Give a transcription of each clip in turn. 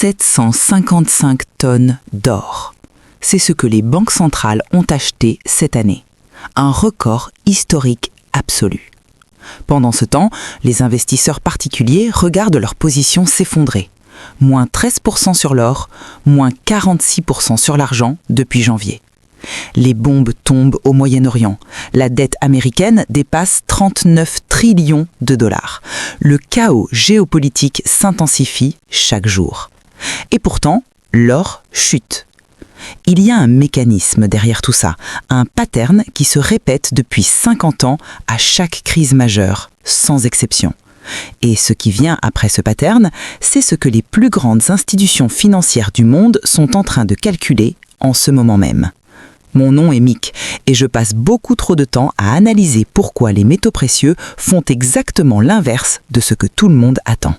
755 tonnes d'or. C'est ce que les banques centrales ont acheté cette année. Un record historique absolu. Pendant ce temps, les investisseurs particuliers regardent leur position s'effondrer. Moins 13% sur l'or, moins 46% sur l'argent depuis janvier. Les bombes tombent au Moyen-Orient. La dette américaine dépasse 39 trillions de dollars. Le chaos géopolitique s'intensifie chaque jour. Et pourtant, l'or chute. Il y a un mécanisme derrière tout ça, un pattern qui se répète depuis 50 ans à chaque crise majeure, sans exception. Et ce qui vient après ce pattern, c'est ce que les plus grandes institutions financières du monde sont en train de calculer en ce moment même. Mon nom est Mick et je passe beaucoup trop de temps à analyser pourquoi les métaux précieux font exactement l'inverse de ce que tout le monde attend.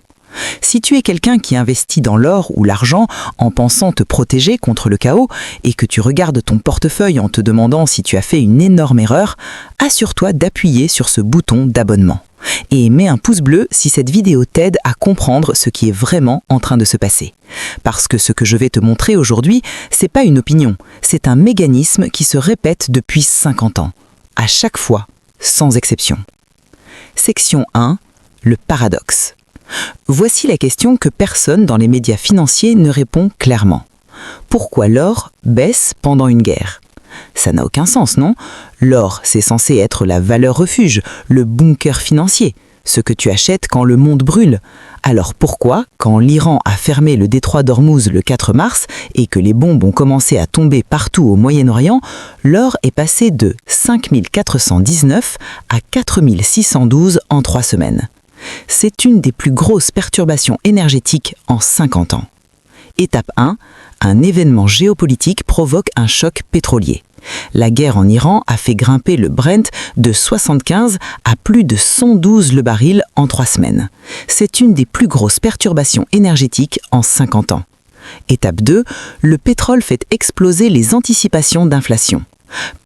Si tu es quelqu'un qui investit dans l'or ou l'argent en pensant te protéger contre le chaos et que tu regardes ton portefeuille en te demandant si tu as fait une énorme erreur, assure-toi d'appuyer sur ce bouton d'abonnement. Et mets un pouce bleu si cette vidéo t'aide à comprendre ce qui est vraiment en train de se passer. Parce que ce que je vais te montrer aujourd'hui, c'est pas une opinion, c'est un mécanisme qui se répète depuis 50 ans. À chaque fois, sans exception. Section 1, le paradoxe. Voici la question que personne dans les médias financiers ne répond clairement. Pourquoi l'or baisse pendant une guerre ? Ça n'a aucun sens, non ? L'or, c'est censé être la valeur refuge, le bunker financier, ce que tu achètes quand le monde brûle. Alors pourquoi, quand l'Iran a fermé le détroit d'Ormuz le 4 mars et que les bombes ont commencé à tomber partout au Moyen-Orient, l'or est passé de 5419 à 4612 en 3 semaines ? C'est une des plus grosses perturbations énergétiques en 50 ans. Étape 1, un événement géopolitique provoque un choc pétrolier. La guerre en Iran a fait grimper le Brent de 75 à plus de 112 le baril en 3 semaines. C'est une des plus grosses perturbations énergétiques en 50 ans. Étape 2, le pétrole fait exploser les anticipations d'inflation.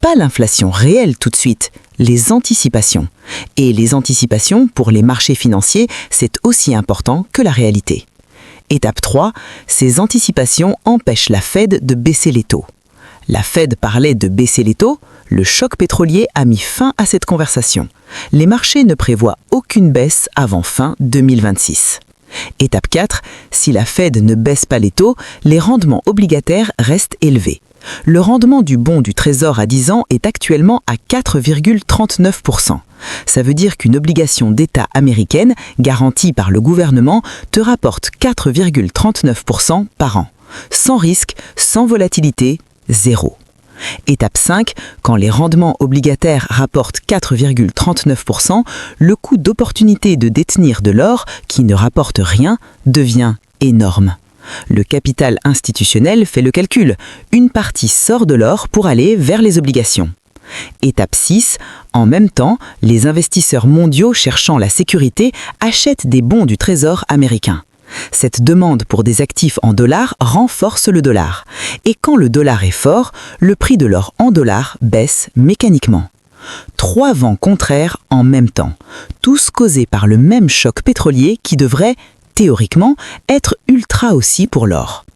Pas l'inflation réelle tout de suite, les anticipations. Et les anticipations, pour les marchés financiers, c'est aussi important que la réalité. Étape 3, ces anticipations empêchent la Fed de baisser les taux. La Fed parlait de baisser les taux, le choc pétrolier a mis fin à cette conversation. Les marchés ne prévoient aucune baisse avant fin 2026. Étape 4, si la Fed ne baisse pas les taux, les rendements obligataires restent élevés. Le rendement du bon du Trésor à 10 ans est actuellement à 4,39%. Ça veut dire qu'une obligation d'État américaine, garantie par le gouvernement, te rapporte 4,39% par an. Sans risque, sans volatilité, zéro. Étape 5, quand les rendements obligataires rapportent 4,39%, le coût d'opportunité de détenir de l'or, qui ne rapporte rien, devient énorme. Le capital institutionnel fait le calcul. Une partie sort de l'or pour aller vers les obligations. Étape 6, en même temps, les investisseurs mondiaux cherchant la sécurité achètent des bons du Trésor américain. Cette demande pour des actifs en dollars renforce le dollar. Et quand le dollar est fort, le prix de l'or en dollars baisse mécaniquement. 3 vents contraires en même temps, tous causés par le même choc pétrolier qui devrait, théoriquement, être ultra aussi pour l'or.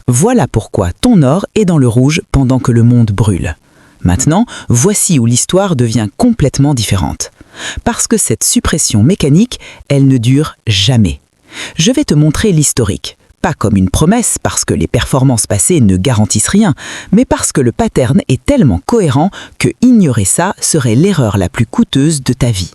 Voilà pourquoi ton or est dans le rouge pendant que le monde brûle. Maintenant, voici où l'histoire devient complètement différente. Parce que cette suppression mécanique, elle ne dure jamais. Je vais te montrer l'historique. Pas comme une promesse parce que les performances passées ne garantissent rien, mais parce que le pattern est tellement cohérent que ignorer ça serait l'erreur la plus coûteuse de ta vie.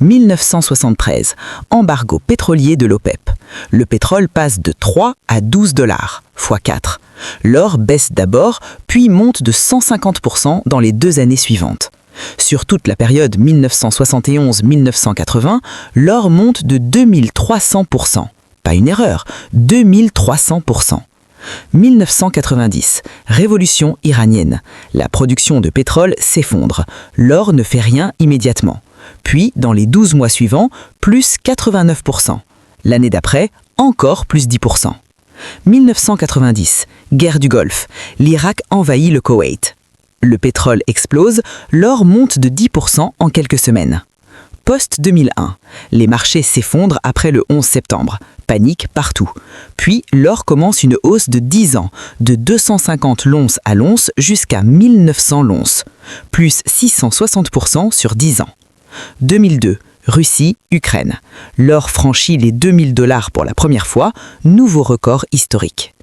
1973, embargo pétrolier de l'OPEP. Le pétrole passe de 3 à 12 dollars, fois 4. L'or baisse d'abord, puis monte de 150% dans les 2 années suivantes. Sur toute la période 1971-1980, l'or monte de 2300%. Pas une erreur, 2300%. 1990, révolution iranienne. La production de pétrole s'effondre. L'or ne fait rien immédiatement. Puis, dans les 12 mois suivants, plus 89%. L'année d'après, encore plus 10%. 1990, guerre du Golfe. L'Irak envahit le Koweït. Le pétrole explose, l'or monte de 10% en quelques semaines. Post-2001, les marchés s'effondrent après le 11 septembre. Panique partout. Puis, l'or commence une hausse de 10 ans, de 250 l'once à l'once jusqu'à 1900 l'once, plus 660% sur 10 ans. 2002, Russie, Ukraine. L'or franchit les $2000 pour la première fois, nouveau record historique.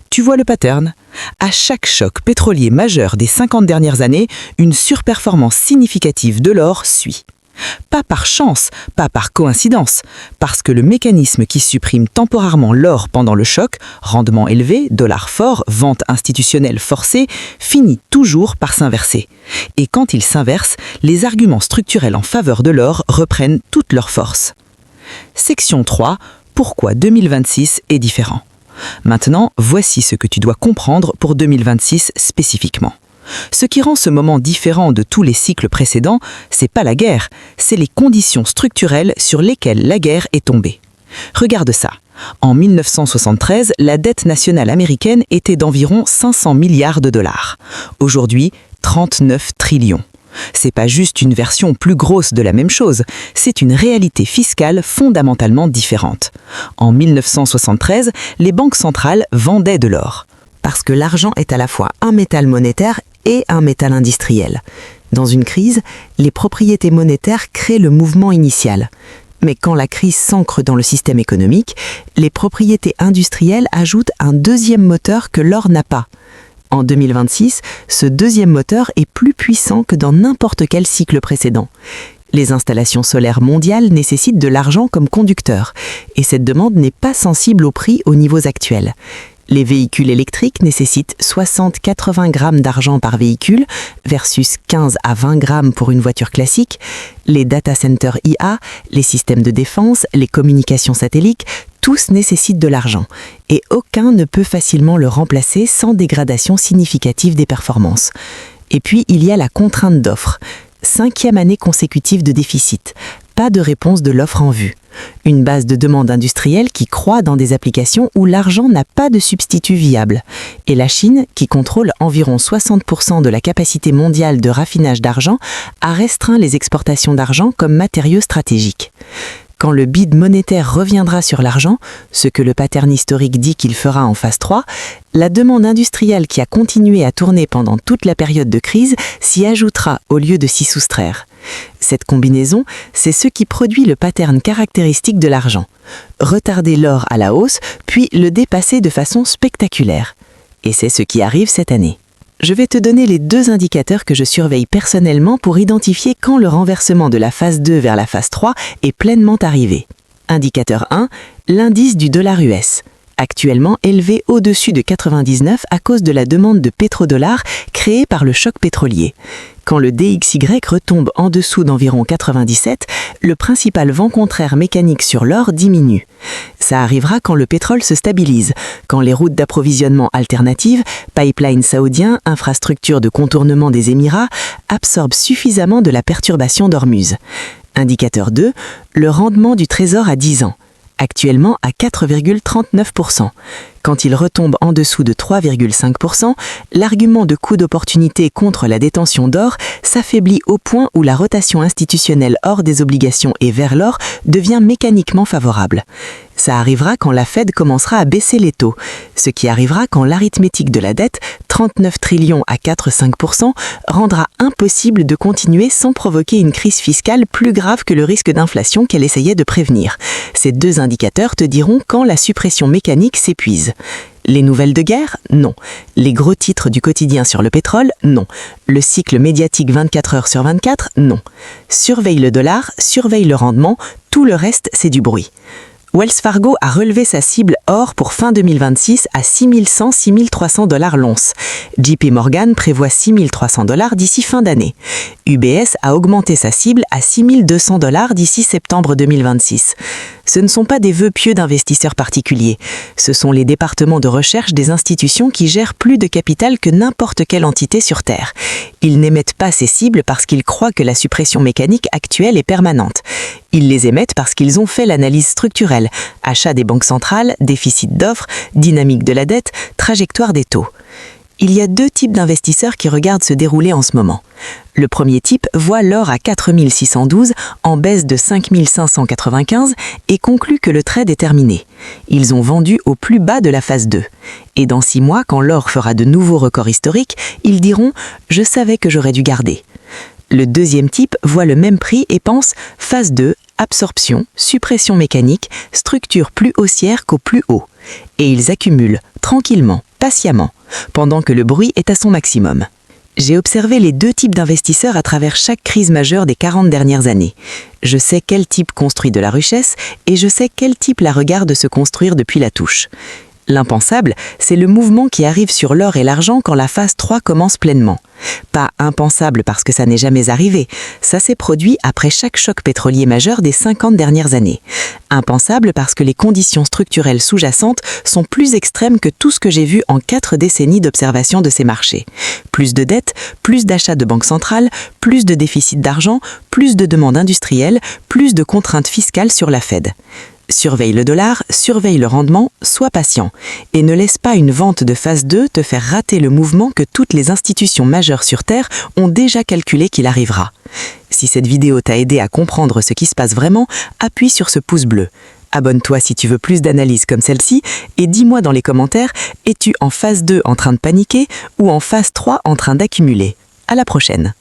Tu vois le pattern? À chaque choc pétrolier majeur des 50 dernières années, une surperformance significative de l'or suit. Pas par chance, pas par coïncidence, parce que le mécanisme qui supprime temporairement l'or pendant le choc, rendement élevé, dollar fort, vente institutionnelle forcée, finit toujours par s'inverser. Et quand il s'inverse, les arguments structurels en faveur de l'or reprennent toute leur force. Section 3. Pourquoi 2026 est différent? Maintenant, voici ce que tu dois comprendre pour 2026 spécifiquement. Ce qui rend ce moment différent de tous les cycles précédents, c'est pas la guerre, c'est les conditions structurelles sur lesquelles la guerre est tombée. Regarde ça. En 1973, la dette nationale américaine était d'environ 500 milliards de dollars. Aujourd'hui, 39 trillions. C'est pas juste une version plus grosse de la même chose, c'est une réalité fiscale fondamentalement différente. En 1973, les banques centrales vendaient de l'or. Parce que l'argent est à la fois un métal monétaire et un métal industriel. Dans une crise, les propriétés monétaires créent le mouvement initial. Mais quand la crise s'ancre dans le système économique, les propriétés industrielles ajoutent un deuxième moteur que l'or n'a pas. En 2026, ce deuxième moteur est plus puissant que dans n'importe quel cycle précédent. Les installations solaires mondiales nécessitent de l'argent comme conducteur, et cette demande n'est pas sensible au prix aux niveaux actuels. Les véhicules électriques nécessitent 60-80 grammes d'argent par véhicule versus 15 à 20 grammes pour une voiture classique. Les data centers IA, les systèmes de défense, les communications satellites, tous nécessitent de l'argent et aucun ne peut facilement le remplacer sans dégradation significative des performances. Et puis il y a la contrainte d'offre. 5e année consécutive de déficit. Pas de réponse de l'offre en vue. Une base de demande industrielle qui croît dans des applications où l'argent n'a pas de substitut viable. Et la Chine, qui contrôle environ 60% de la capacité mondiale de raffinage d'argent, a restreint les exportations d'argent comme matériau stratégique. Quand le bid monétaire reviendra sur l'argent, ce que le pattern historique dit qu'il fera en phase 3, la demande industrielle qui a continué à tourner pendant toute la période de crise s'y ajoutera au lieu de s'y soustraire. Cette combinaison, c'est ce qui produit le pattern caractéristique de l'argent. Retarder l'or à la hausse, puis le dépasser de façon spectaculaire. Et c'est ce qui arrive cette année. Je vais te donner les 2 indicateurs que je surveille personnellement pour identifier quand le renversement de la phase 2 vers la phase 3 est pleinement arrivé. Indicateur 1, l'indice du dollar US. Actuellement élevé au-dessus de 99 à cause de la demande de pétrodollars créée par le choc pétrolier. Quand le DXY retombe en dessous d'environ 97, le principal vent contraire mécanique sur l'or diminue. Ça arrivera quand le pétrole se stabilise, quand les routes d'approvisionnement alternatives, pipelines saoudiens, infrastructures de contournement des Émirats, absorbent suffisamment de la perturbation d'Ormuz. Indicateur 2, le rendement du trésor à 10 ans. Actuellement à 4,39%. Quand il retombe en dessous de 3,5%, l'argument de coût d'opportunité contre la détention d'or s'affaiblit au point où la rotation institutionnelle hors des obligations et vers l'or devient mécaniquement favorable. Ça arrivera quand la Fed commencera à baisser les taux, ce qui arrivera quand l'arithmétique de la dette, 39 trillions à 4,5%, rendra impossible de continuer sans provoquer une crise fiscale plus grave que le risque d'inflation qu'elle essayait de prévenir. Ces 2 indicateurs te diront quand la suppression mécanique s'épuise. Les nouvelles de guerre? Non. Les gros titres du quotidien sur le pétrole? Non. Le cycle médiatique 24 heures sur 24? Non. Surveille le dollar, surveille le rendement, tout le reste c'est du bruit. Wells Fargo a relevé sa cible or pour fin 2026 à 6100-6300 $ l'once. JP Morgan prévoit 6300 $ d'ici fin d'année. UBS a augmenté sa cible à 6200 $ d'ici septembre 2026. Ce ne sont pas des vœux pieux d'investisseurs particuliers. Ce sont les départements de recherche des institutions qui gèrent plus de capital que n'importe quelle entité sur Terre. Ils n'émettent pas ces cibles parce qu'ils croient que la suppression mécanique actuelle est permanente. Ils les émettent parce qu'ils ont fait l'analyse structurelle, achat des banques centrales, déficit d'offres, dynamique de la dette, trajectoire des taux. Il y a deux types d'investisseurs qui regardent se dérouler en ce moment. Le premier type voit l'or à 4612 en baisse de 5595 et conclut que le trade est terminé. Ils ont vendu au plus bas de la phase 2. Et dans 6 mois, quand l'or fera de nouveaux records historiques, ils diront « Je savais que j'aurais dû garder ». Le deuxième type voit le même prix et pense « Phase 2, absorption, suppression mécanique, structure plus haussière qu'au plus haut ». Et ils accumulent, tranquillement, patiemment, pendant que le bruit est à son maximum. J'ai observé les deux types d'investisseurs à travers chaque crise majeure des 40 dernières années. Je sais quel type construit de la richesse et je sais quel type la regarde se construire depuis la touche. L'impensable, c'est le mouvement qui arrive sur l'or et l'argent quand la phase 3 commence pleinement. Pas impensable parce que ça n'est jamais arrivé, ça s'est produit après chaque choc pétrolier majeur des 50 dernières années. Impensable parce que les conditions structurelles sous-jacentes sont plus extrêmes que tout ce que j'ai vu en 4 décennies d'observation de ces marchés. Plus de dettes, plus d'achats de banques centrales, plus de déficit d'argent, plus de demandes industrielles, plus de contraintes fiscales sur la Fed. Surveille le dollar, surveille le rendement, sois patient et ne laisse pas une vente de phase 2 te faire rater le mouvement que toutes les institutions majeures sur Terre ont déjà calculé qu'il arrivera. Si cette vidéo t'a aidé à comprendre ce qui se passe vraiment, appuie sur ce pouce bleu. Abonne-toi si tu veux plus d'analyses comme celle-ci et dis-moi dans les commentaires, es-tu en phase 2 en train de paniquer ou en phase 3 en train d'accumuler? À la prochaine!